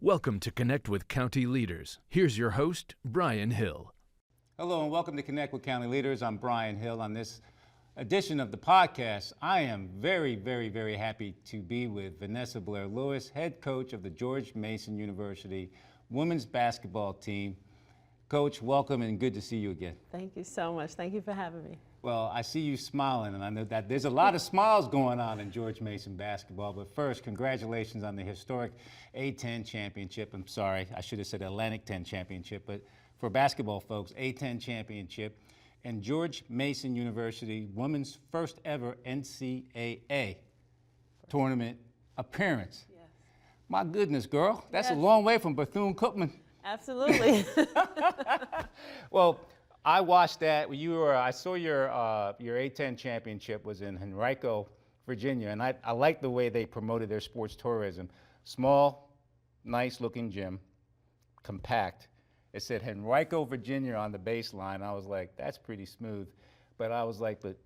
Welcome to Connect with County Leaders. Here's your host, Bryan Hill. Hello and welcome to Connect with County Leaders. I'm Bryan Hill. On this edition of the podcast, I am very happy to be with Vanessa Blair-Lewis, head coach of the George Mason University women's basketball team. Coach, welcome and good to see you again. Thank you so much. Thank you for having me. Well, I see you smiling, and I know that there's a lot of smiles going on in George Mason basketball. But first, congratulations on the historic A-10 championship. I'm sorry, I should have said Atlantic 10 championship, but for basketball folks, A-10 championship, and George Mason University women's first ever NCAA tournament appearance. Yes. My goodness, girl, that's a long way from Bethune-Cookman. Absolutely. Well, I watched that. I saw your A-10 championship was in Henrico, Virginia, and I like the way they promoted their sports tourism. Small, nice-looking gym, compact. It said Henrico, Virginia on the baseline. I was like, that's pretty smooth. But I was like, but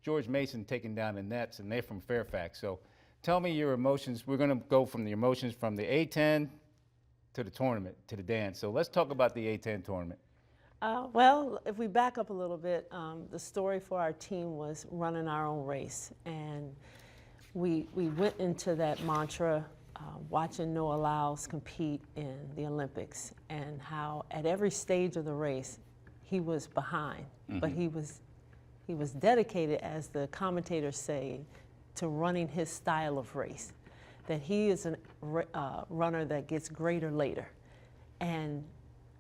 George Mason taking down the Nets, and they're from Fairfax. So tell me your emotions. We're going to go from the emotions from the A-10 to the tournament, to the dance. So let's talk about the A-10 tournament. Well, if we back up a little bit, the story for our team was running our own race. And we went into that mantra watching Noah Lyles compete in the Olympics and how at every stage of the race he was behind, but he was dedicated, as the commentators say, to running his style of race, that he is a runner that gets greater later. And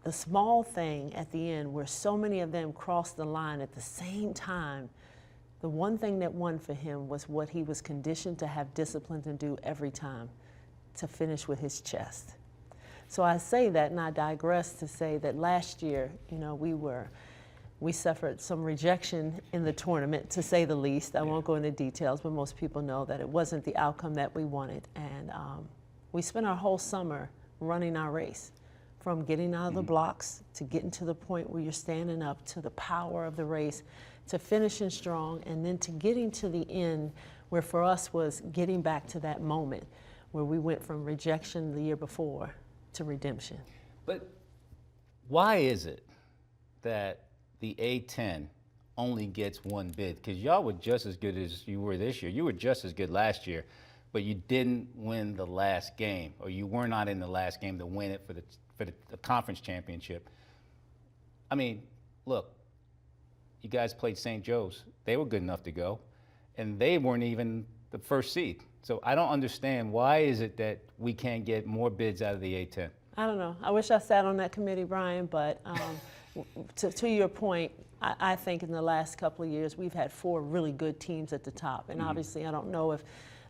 the small thing at the end where so many of them crossed the line at the same time, the one thing that won for him was what he was conditioned to have discipline to do every time, to finish with his chest. So I say that, and I digress to say that last year, we suffered some rejection in the tournament, to say the least. I won't go into details, but most people know that it wasn't the outcome that we wanted. And we spent our whole summer running our race, from getting out of the blocks to getting to the point where you're standing up, to the power of the race, to finishing strong, and then to getting to the end, where for us was getting back to that moment where we went from rejection the year before to redemption. But why is it that the A-10 only gets one bid? Because y'all were just as good as you were this year. You were just as good last year, but you didn't win the last game, or you were not in the last game to win it for the conference championship. I mean, look, you guys played St. Joe's. They were good enough to go, and they weren't even the first seed. So I don't understand, why is it that we can't get more bids out of the A-10? I don't know. I wish I sat on that committee, Bryan, but to your point, I think in the last couple of years we've had 4 really good teams at the top. And obviously I don't know if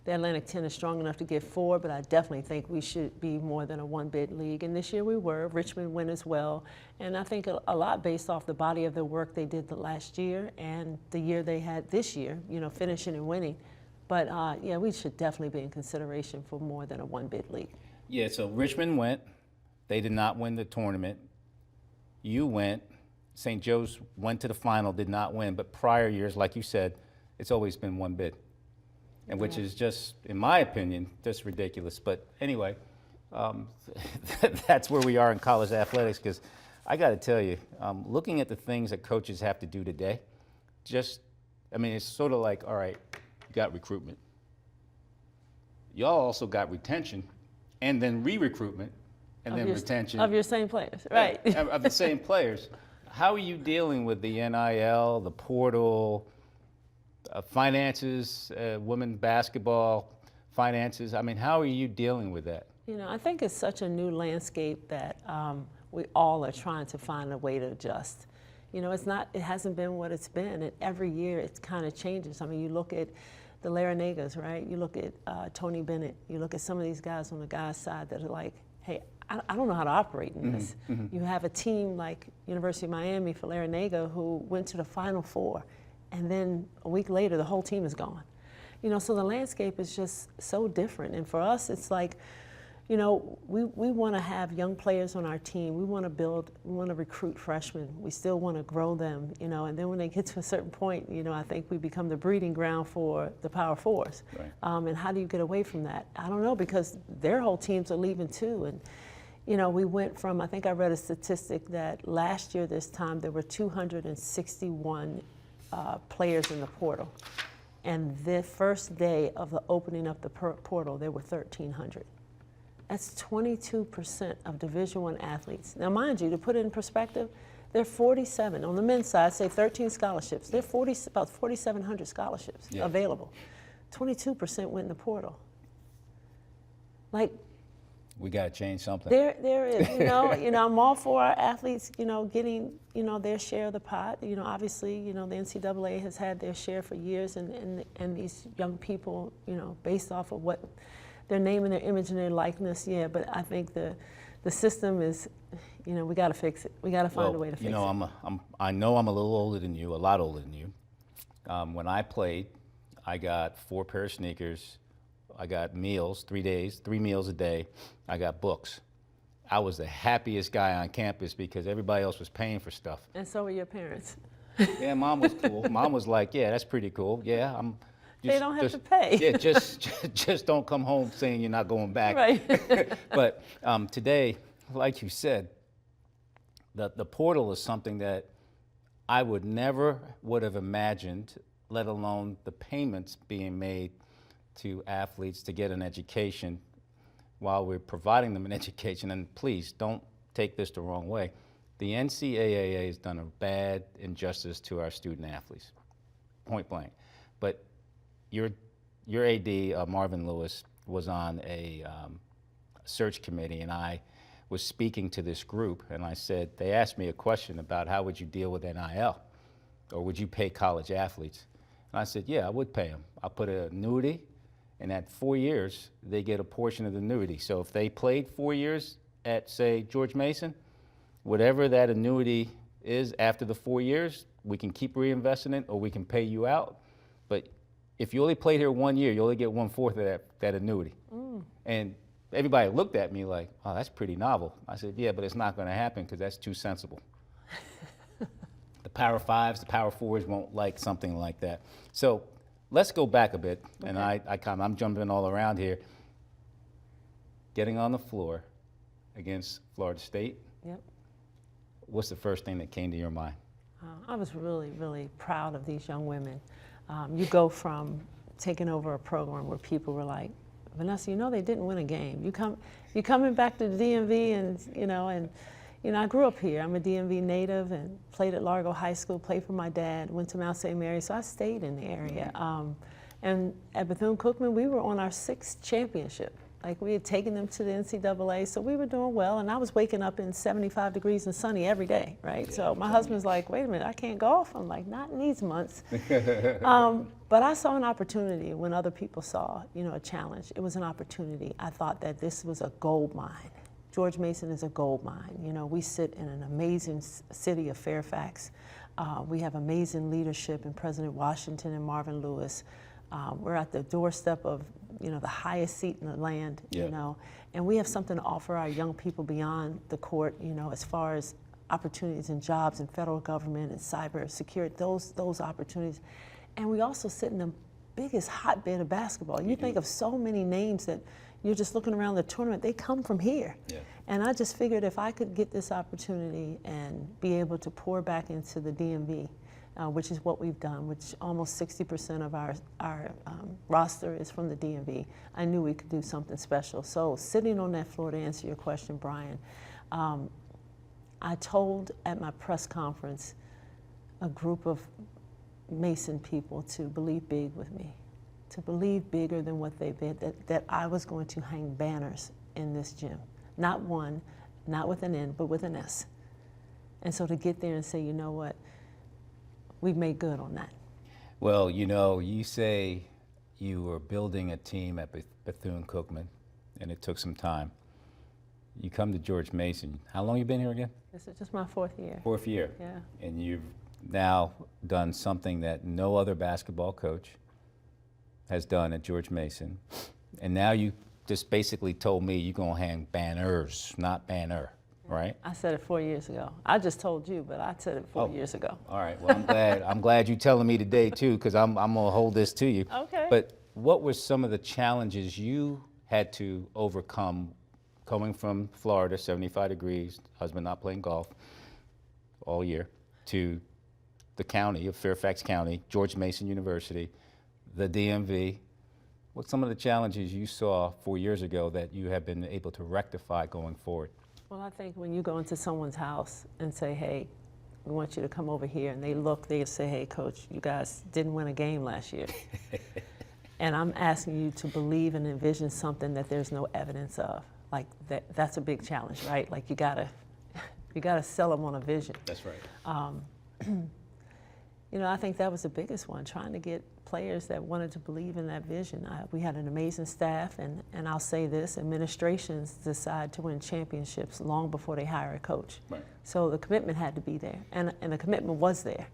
the Atlantic 10 is strong enough to get 4, but I definitely think we should be more than a one-bid league. And this year we were. Richmond went as well. And I think a lot based off the body of the work they did the last year and the year they had this year, finishing and winning. But yeah, we should definitely be in consideration for more than a one-bid league. Yeah, so Richmond went. They did not win the tournament. You went. St. Joe's went to the final, did not win. But prior years, like you said, it's always been one bid. And which is just, in my opinion, just ridiculous. But anyway, that's where we are in college athletics. Because I got to tell you, looking at the things that coaches have to do today, it's sort of like, all right, you got recruitment. Y'all also got retention, and then re-recruitment, and then retention. Of your same players, right. Of the same players. How are you dealing with the NIL, the portal, finances, women's basketball finances? I mean, how are you dealing with that? I think it's such a new landscape that we all are trying to find a way to adjust. It hasn't been what it's been, and every year it kind of changes. I mean, you look at the Larinagas, right? You look at Tony Bennett. You look at some of these guys on the guys' side that are like, hey, I don't know how to operate in this. You have a team like University of Miami for Larinaga who went to the Final Four, and then a week later the whole team is gone. So the landscape is just so different. And for us, it's like, we want to have young players on our team. We want to recruit freshmen. We still want to grow them, and then when they get to a certain point, I think we become the breeding ground for the Power Fours. Right. And how do you get away from that? I don't know, because their whole teams are leaving too. And you know, we went from, I think I read a statistic that last year this time there were 261 players in the portal. And the first day of the opening up the portal, there were 1,300. That's 22% of Division I athletes. Now, mind you, to put it in perspective, there are 47. On the men's side, say 13 scholarships. There are about 4,700 scholarships available. 22% went in the portal. Like, we got to change something. There is, you know, I'm all for our athletes, you know, getting, you know, their share of the pot. You know, obviously, you know, the NCAA has had their share for years, and these young people, you know, based off of what their name and their image and their likeness, yeah. But I think the system is, you know, we got to fix it. We got to find a way to fix it. You know, I know I'm a little older than you, a lot older than you. When I played, I got 4 pair of sneakers. I got meals, 3 days, 3 meals a day. I got books. I was the happiest guy on campus because everybody else was paying for stuff. And so were your parents. Yeah, Mom was cool. Mom was like, yeah, that's pretty cool. Yeah, they don't have to pay. Yeah, just don't come home saying you're not going back. Right. But today, like you said, the portal is something that I would have imagined, let alone the payments being made to athletes to get an education while we're providing them an education. And please don't take this the wrong way. The NCAA has done a bad injustice to our student athletes, point blank. But your AD, Marvin Lewis, was on a search committee, and I was speaking to this group, and I said, they asked me a question about how would you deal with NIL, or would you pay college athletes? And I said, yeah, I would pay them. I'll put an annuity, and at 4 years, they get a portion of the annuity. So if they played 4 years at, say, George Mason, whatever that annuity is after the 4 years, we can keep reinvesting it, or we can pay you out. But if you only played here 1 year, you only get 1/4 of that annuity. And everybody looked at me like, oh, that's pretty novel. I said, yeah, but it's not going to happen because that's too sensible. The Power Fives, the Power Fours won't like something like that. So let's go back a bit, and I'm jumping all around here. Getting on the floor against Florida State. Yep. What's the first thing that came to your mind? I was really, really proud of these young women. You go from taking over a program where people were like, Vanessa, you know they didn't win a game. You coming back to the DMV, and I grew up here. I'm a DMV native and played at Largo High School, played for my dad, went to Mount St. Mary, so I stayed in the area. And at Bethune-Cookman, we were on our 6th championship. Like, we had taken them to the NCAA, so we were doing well, and I was waking up in 75 degrees and sunny every day, right? Yeah, so my husband's like, wait a minute, I can't golf? I'm like, not in these months. But I saw an opportunity when other people saw, you know, a challenge. It was an opportunity. I thought that this was a gold mine. George Mason is a gold mine. You know, we sit in an amazing city of Fairfax. We have amazing leadership in President Washington and Marvin Lewis. We're at the doorstep of, you know, the highest seat in the land, you know, and we have something to offer our young people beyond the court, you know, as far as opportunities and jobs in federal government and cyber security, those opportunities. And we also sit in the biggest hotbed of basketball. You think of so many names that you're just looking around the tournament, they come from here. Yeah. And I just figured if I could get this opportunity and be able to pour back into the DMV, which is what we've done, which almost 60% of our roster is from the DMV. I knew we could do something special. So sitting on that floor, to answer your question, Brian, I told at my press conference a group of Mason people to believe big with me, to believe bigger than what they've been, that I was going to hang banners in this gym. Not one, not with an N, but with an S. And so to get there and say, you know what, we've made good on that. Well, you know, you say you were building a team at Bethune-Cookman, and it took some time. You come to George Mason. How long you been here again? This is just my 4th year. 4th year. Yeah. And you've now done something that no other basketball coach has done at George Mason. And now you just basically told me you're going to hang banners, not banner. Right? I said it 4 years ago. I just told you, but I said it 4 years ago. All right. Well, I'm glad you're telling me today too, because I'm going to hold this to you. Okay. But what were some of the challenges you had to overcome coming from Florida, 75 degrees, husband not playing golf all year, to the county of Fairfax County, George Mason University, the DMV. What's some of the challenges you saw 4 years ago that you have been able to rectify going forward? Well, I think when you go into someone's house and say, hey, we want you to come over here, and they say, hey, coach, you guys didn't win a game last year. And I'm asking you to believe and envision something that there's no evidence of. Like that's a big challenge, right? Like you gotta sell them on a vision. That's right. You know, I think that was the biggest one, trying to get players that wanted to believe in that vision. We had an amazing staff, and I'll say this, administrations decide to win championships long before they hire a coach. Right. So the commitment had to be there, and the commitment was there.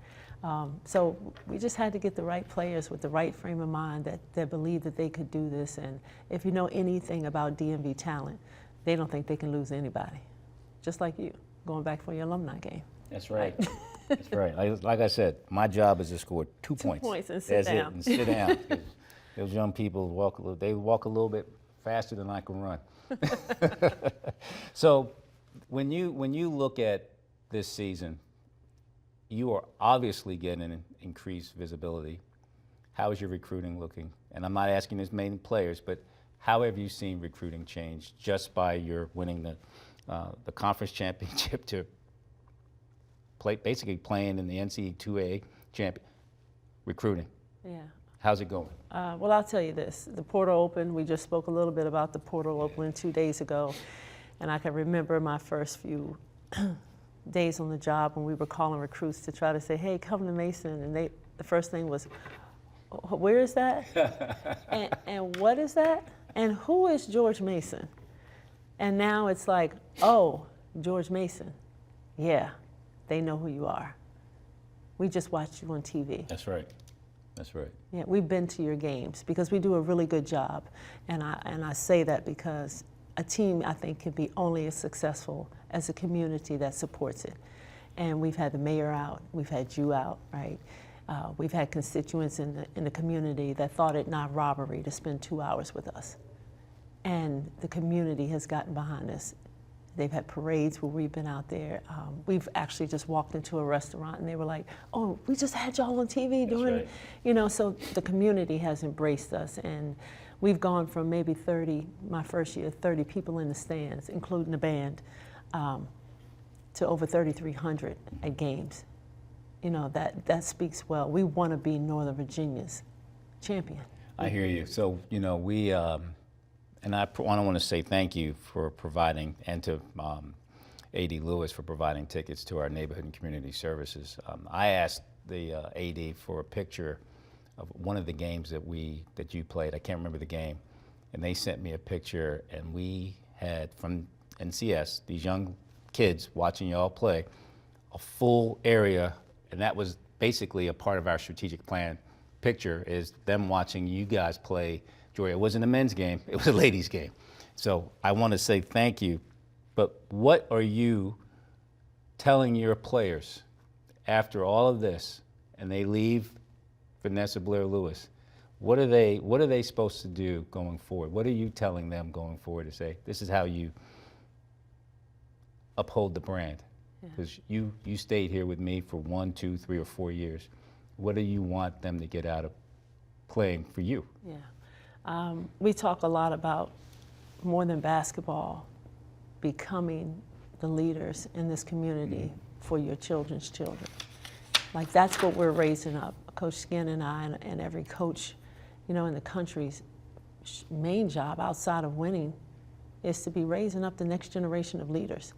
So we just had to get the right players with the right frame of mind that believed that they could do this. And if you know anything about DMV talent, they don't think they can lose anybody. Just like you, going back for your alumni game. That's right. That's right. Like I said, my job is to score 2 points. 2 points and sit That's down. it, and sit down. Those young people walk a little bit faster than I can run. So when you look at this season, you are obviously getting increased visibility. How is your recruiting looking? And I'm not asking as many players, but how have you seen recruiting change just by your winning the conference championship to basically playing in the NCAA champion recruiting? Yeah. How's it going? Well, I'll tell you this. The portal opened. We just spoke a little bit about the portal opening 2 days ago. And I can remember my first few days on the job when we were calling recruits to try to say, hey, come to Mason. And the first thing was, where is that? and what is that? And who is George Mason? And now it's like, oh, George Mason. Yeah, they know who you are. We just watched you on TV. That's right. That's right. Yeah, we've been to your games because we do a really good job. And I say that because a team, I think, can be only as successful as a community that supports it. And we've had the mayor out, we've had you out, right? We've had constituents in the community that thought it not robbery to spend 2 hours with us. And the community has gotten behind us. They've had parades where we've been out there. We've actually just walked into a restaurant and they were like, oh, we just had y'all on TV doing, right. You know, so the community has embraced us. And we've gone from maybe 30, my first year, 30 people in the stands, including the band, to over 3,300 at games. You know, that speaks well. We want to be Northern Virginia's champion. I hear you. So, you know, we, and I want to say thank you for providing, and to A.D. Lewis for providing tickets to our neighborhood and community services. I asked the A.D. for a picture of one of the games that you played. I can't remember the game. And they sent me a picture, and we had, from NCS, these young kids watching y'all play, a full area, and that was basically a part of our strategic plan picture, is them watching you guys play. Joy, it wasn't a men's game, it was a ladies' game. So I want to say thank you, but what are you telling your players after all of this, and they leave Vanessa Blair-Lewis? What are they supposed to do going forward? What are you telling them going forward to say, this is how you uphold the brand? Because you stayed here with me for 1, 2, 3, or 4 years. What do you want them to get out of playing for you? Yeah. We talk a lot about, more than basketball, becoming the leaders in this community for your children's children. Like, that's what we're raising up. Coach Skin and I, and every coach, you know, in the country's main job outside of winning is to be raising up the next generation of leaders.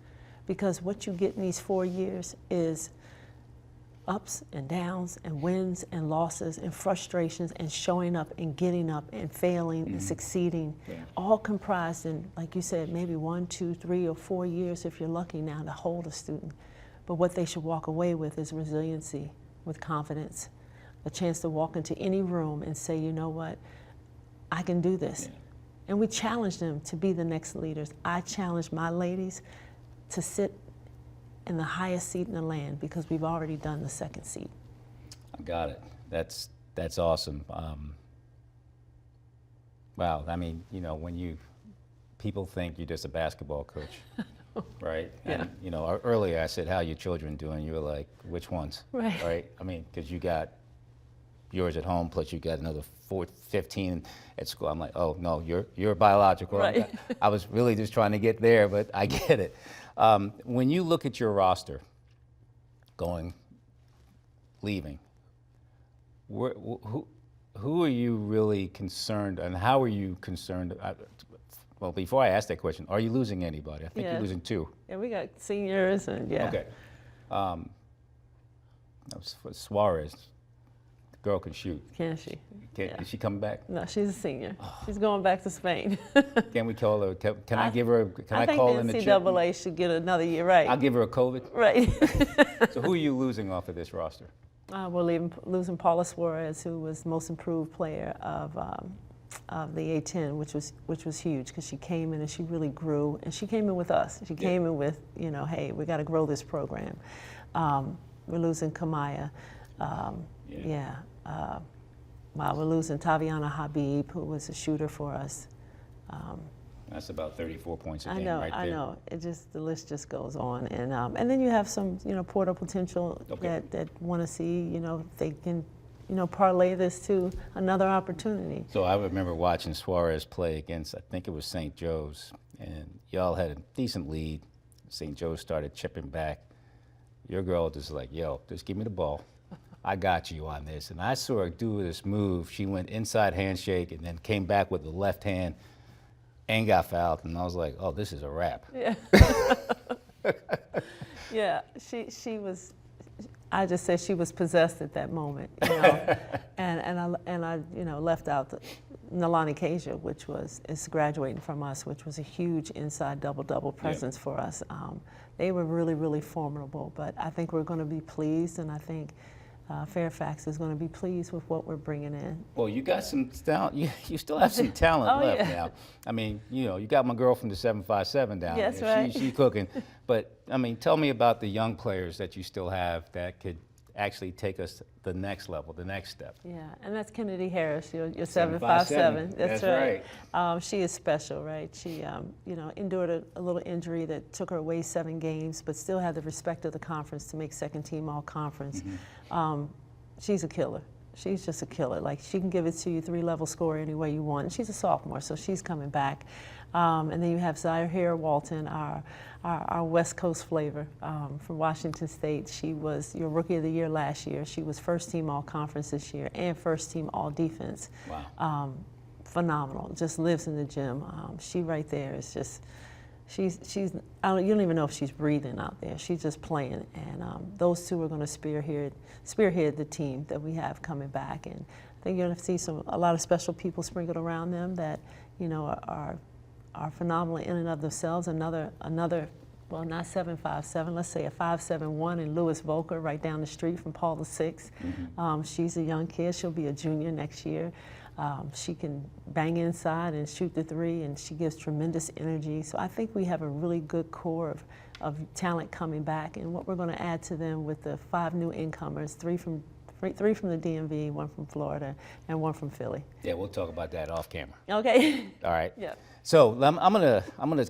Because what you get in these 4 years is ups and downs and wins and losses and frustrations and showing up and getting up and failing and succeeding, all comprised in, like you said, maybe 1, 2, 3, or 4 years if you're lucky now to hold a student. But what they should walk away with is resiliency, with confidence, a chance to walk into any room and say, you know what, I can do this. And we challenge them to be the next leaders. I challenge my ladies to sit in the highest seat in the land because we've already done the second seat. I got it. That's awesome. Wow, I mean, you know, when you people think you're just a basketball coach, right? Yeah. And, you know, earlier I said, how are your children doing? You were like, which ones? Right. I mean, because you got yours at home, plus you got another 15 at school. I'm like, oh, no, you're biological. Right. I was really just trying to get there, but I get it. When you look at your roster leaving, who are you really concerned, and how are you concerned? Well, before I ask that question, are you losing anybody? I think you're losing 2. Yeah, we got seniors and Okay. That was for Suarez. The girl can shoot. Can she? Is she coming back? No, she's a senior. She's going back to Spain. Can we call her? Can I give her? Can I think call the in the chip? NCAA should get another year, right? I'll give her a COVID. Right. So who are you losing off of this roster? We're losing Paula Suarez, who was the most improved player of the A10, which was huge because she came in and she really grew, and she came in with us. She came in with, you know, hey, we got to grow this program. We're losing Kamaya. We're losing Taviana Habib, who was a shooter for us. That's about 34 points a game right there. I know. The list just goes on, and then you have some, you know, portal potential that want to see, you know, if they can, you know, parlay this to another opportunity. So I remember watching Suarez play against, I think it was St. Joe's, and y'all had a decent lead. St. Joe's started chipping back. Your girl just like, yo, just give me the ball. I got you on this. And I saw her do this move. She went inside handshake and then came back with the left hand and got fouled. And I was like, oh, this is a wrap. Yeah. Yeah, she was, I just said she was possessed at that moment, you know. and I you know, left out Nalani Kasia, which is graduating from us, which was a huge inside double-double presence for us. They were really, really formidable, but I think we're going to be pleased, and I think Fairfax is going to be pleased with what we're bringing in. Well, you got some talent. You still have some talent left now. I mean, you know, you got my girl from the 757 down there. Yes, right. She's cooking. But, I mean, tell me about the young players that you still have that could actually take us the next level, the next step. Yeah, and that's Kennedy Harris, your 757. That's right. She is special, right? She, you know, endured a little injury that took her away 7 games, but still had the respect of the conference to make second team all conference. She's a killer. She's just a killer. Like, she can give it to you 3-level score any way you want. And she's a sophomore, so she's coming back. And then you have Zaire Walton, our West Coast flavor from Washington State. She was your Rookie of the Year last year. She was first team all conference this year and first team all defense. Wow. Phenomenal. Just lives in the gym. She right there is just, she's you don't even know if she's breathing out there. She's just playing. And those two are going to spearhead the team that we have coming back. And I think you're going to see a lot of special people sprinkled around them that, you know, are phenomenal in and of themselves. Another, well, not 757, let's say a 571 in Lewis Volker right down the street from Paul VI. She's a young kid. She'll be a junior next year. She can bang inside and shoot the 3, and she gives tremendous energy. So I think we have a really good core of talent coming back, and what we're going to add to them with the 5 new incomers, 3 from the DMV, 1 from Florida, and 1 from Philly. Yeah, we'll talk about that off camera. Okay. All right. Yeah. So I'm gonna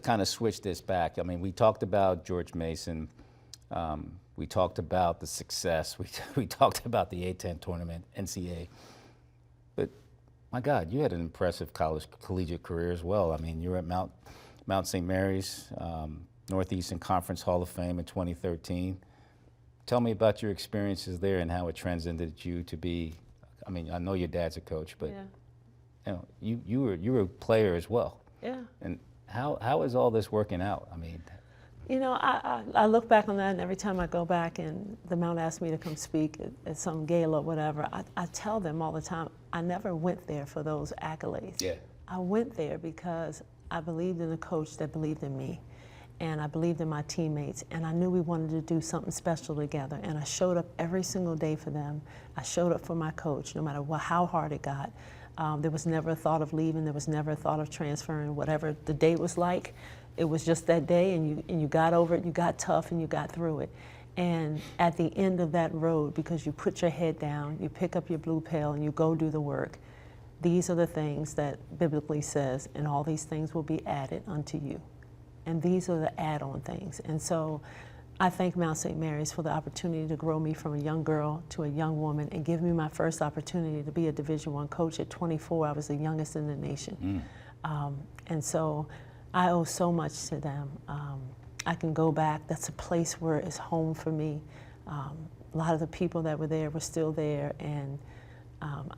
kind of switch this back. I mean, we talked about George Mason. We talked about the success. We talked about the A10 tournament, NCAA. But my God, you had an impressive collegiate career as well. I mean, you were at Mount St. Mary's, Northeastern Conference Hall of Fame in 2013. Tell me about your experiences there and how it transcended you to be. I mean, I know your dad's a coach, but you know, you were a player as well. Yeah. And how is all this working out? I mean, you know, I look back on that, and every time I go back and the Mount asks me to come speak at some gala or whatever, I tell them all the time, I never went there for those accolades. Yeah. I went there because I believed in a coach that believed in me, and I believed in my teammates, and I knew we wanted to do something special together, and I showed up every single day for them. I showed up for my coach, no matter how hard it got. There was never a thought of leaving. There was never a thought of transferring. Whatever the day was like, it was just that day, and you got over it, you got tough, and you got through it. And at the end of that road, because you put your head down, you pick up your blue pail, and you go do the work, these are the things that biblically says, and all these things will be added unto you. And these are the add-on things. And so I thank Mount St. Mary's for the opportunity to grow me from a young girl to a young woman and give me my first opportunity to be a Division I coach at 24. I was the youngest in the nation. And so I owe so much to them. I can go back. That's a place where it's home for me. A lot of the people that were there were still there, and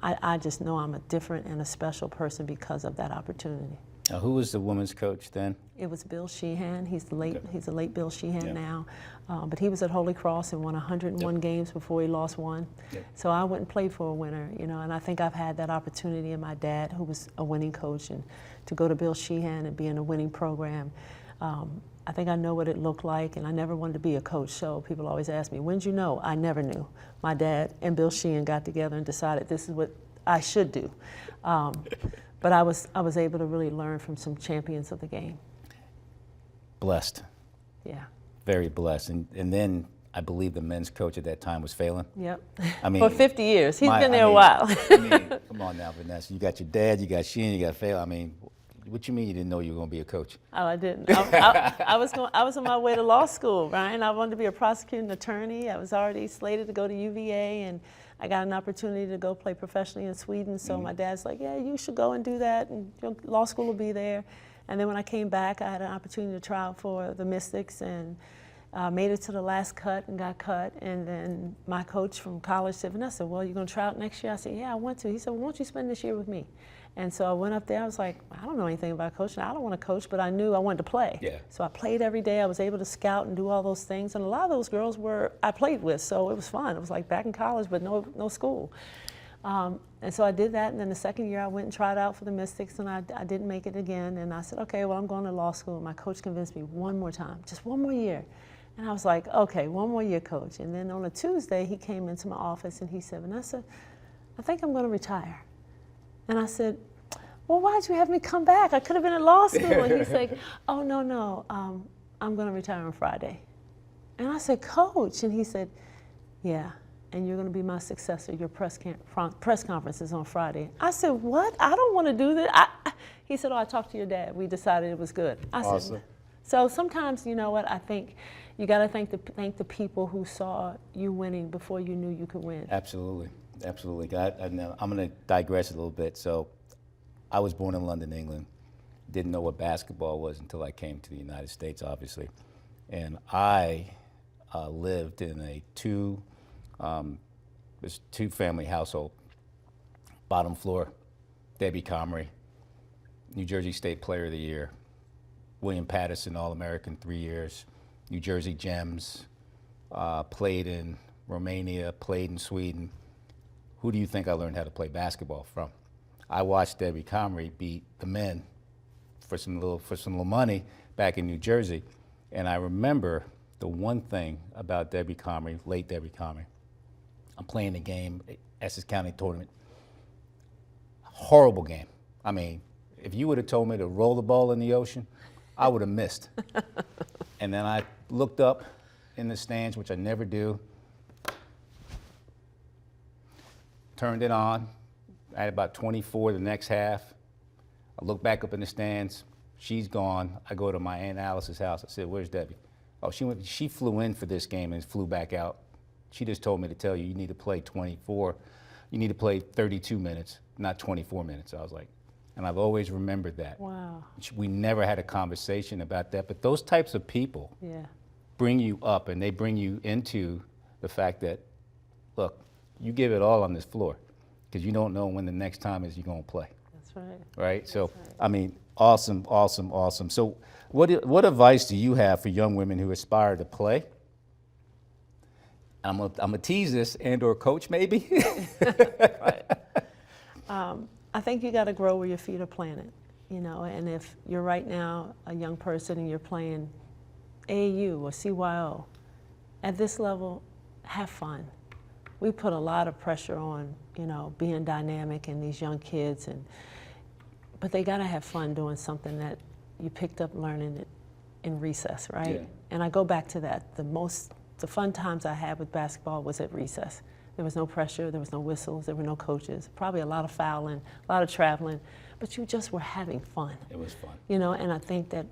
I just know I'm a different and a special person because of that opportunity. Now, who was the women's coach then? It was Bill Sheehan. He's the late Bill Sheehan Yep. now, but he was at Holy Cross and won 101 Yep. games before he lost one. Yep. So I wouldn't play for a winner, you know. And I think I've had that opportunity, and my dad, who was a winning coach, and to go to Bill Sheehan and be in a winning program. I think I know what it looked like, and I never wanted to be a coach. So people always ask me, "When'd you know?" I never knew. My dad and Bill Sheehan got together and decided this is what I should do. But I was able to really learn from some champions of the game. Blessed. Yeah. Very blessed. And then I believe the men's coach at that time was Phelan. Yep. I mean, for 50 years. He's been there a while. I mean, come on now, Vanessa. You got your dad, you got Sheehan, you got Phelan. I mean, what you mean you didn't know you were going to be a coach? Oh, I didn't. I was on my way to law school, Ryan. I wanted to be a prosecuting attorney. I was already slated to go to UVA, and I got an opportunity to go play professionally in Sweden. So my dad's like, "Yeah, you should go and do that, and your law school will be there." And then when I came back, I had an opportunity to try out for the Mystics, and made it to the last cut and got cut. And then my coach from college said, "Vanessa, well, you're going to try out next year?" I said, "Yeah, I want to." He said, "Well, won't you spend this year with me?" And so I went up there. I was like, I don't know anything about coaching. I don't want to coach, but I knew I wanted to play. Yeah. So I played every day. I was able to scout and do all those things. And a lot of those girls I played with, so it was fun. It was like back in college, but no school. And so I did that. And then the second year I went and tried out for the Mystics, and I didn't make it again. And I said, okay, well, I'm going to law school. And my coach convinced me one more time, just one more year. And I was like, okay, one more year, coach. And then on a Tuesday, he came into my office and he said, "Vanessa, I think I'm going to retire." And I said, "Well, why'd you have me come back? I could have been at law school." And he's like, "Oh, no, I'm going to retire on Friday." And I said, "Coach?" And he said, "Yeah, and you're going to be my successor. Your press conference is on Friday." I said, "What? I don't want to do that." He said, "Oh, I talked to your dad. We decided it was good." I Awesome. said, so sometimes, you know what, I think you got to thank the people who saw you winning before you knew you could win. Absolutely. Absolutely. I'm going to digress a little bit. So I was born in London, England. Didn't know what basketball was until I came to the United States, obviously. And I lived in a two-family household. Bottom floor, Debbie Comrie, New Jersey State Player of the Year, William Patterson, All-American 3 years, New Jersey Gems, played in Romania, played in Sweden. Who do you think I learned how to play basketball from? I watched Debbie Comrie beat the men for some little money back in New Jersey, and I remember the one thing about Debbie Comrie, late Debbie Comrie. I'm playing the game, Essex County tournament. Horrible game. I mean, if you would have told me to roll the ball in the ocean, I would have missed. And then I looked up in the stands, which I never do. Turned it on. I had about 24 the next half. I look back up in the stands. She's gone. I go to my Aunt Alice's house. I said, "Where's Debbie?" "Oh, she flew in for this game and flew back out. She just told me to tell you, you need to play 24. You need to play 32 minutes, not 24 minutes." I was like, and I've always remembered that. Wow. We never had a conversation about that, but those types of people Yeah. bring you up, and they bring you into the fact that, look, you give it all on this floor because you don't know when the next time is you're going to play. That's right. Right? So, right. I mean, awesome, awesome, awesome. So what advice do you have for young women who aspire to play? I'm gonna tease this, and or coach maybe. Right. I think you got to grow where your feet are planted, you know, and if you're right now a young person and you're playing AAU or CYO, at this level, have fun. We put a lot of pressure on, you know, being dynamic and these young kids, but they got to have fun doing something that you picked up learning it in recess, right? Yeah. And I go back to that. The fun times I had with basketball was at recess. There was no pressure, there was no whistles, there were no coaches, probably a lot of fouling, a lot of traveling, but you just were having fun. It was fun. You know, and I think that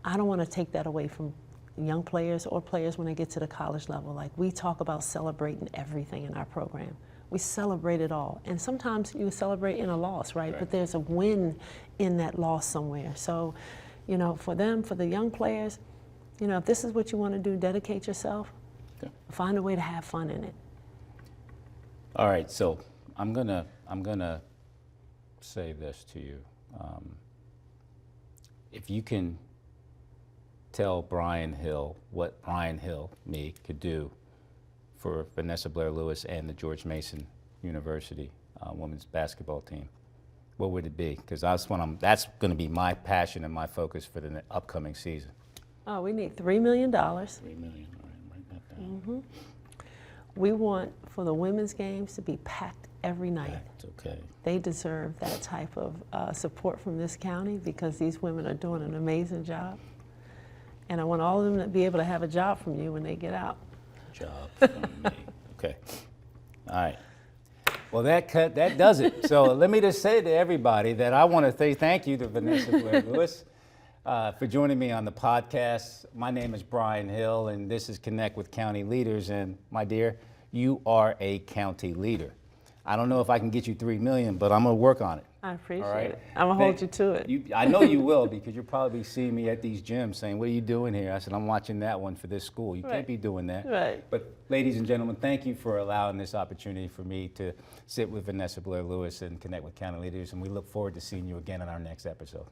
I don't want to take that away from young players or players when they get to the college level. Like, we talk about celebrating everything in our program. We celebrate it all. And sometimes you celebrate in a loss, right? But there's a win in that loss somewhere. So, you know, for them, for the young players, you know, if this is what you want to do, dedicate yourself, find a way to have fun in it. All right, so I'm gonna say this to you. If you can tell Bryan Hill what Bryan Hill, me, could do for Vanessa Blair-Lewis and the George Mason University women's basketball team, what would it be? Because that's going to be my passion and my focus for the upcoming season. Oh, we need $3 million. $3 million, all right, write that down. We want for the women's games to be packed every night. Packed, okay. They deserve that type of support from this county because these women are doing an amazing job. And I want all of them to be able to have a job from you when they get out. Job from me. Okay. All right. Well, that does it. So let me just say to everybody that I want to say thank you to Vanessa Blair-Lewis for joining me on the podcast. My name is Bryan Hill, and this is Connect with County Leaders. And my dear, you are a county leader. I don't know if I can get you $3 million, but I'm going to work on it. I appreciate All right? it. I'm going to hold you to it. I know you will, because you'll probably see me at these gyms saying, what are you doing here? I said, I'm watching that one for this school. You can't be doing that. Right. But ladies and gentlemen, thank you for allowing this opportunity for me to sit with Vanessa Blair-Lewis and connect with county leaders, and we look forward to seeing you again in our next episode.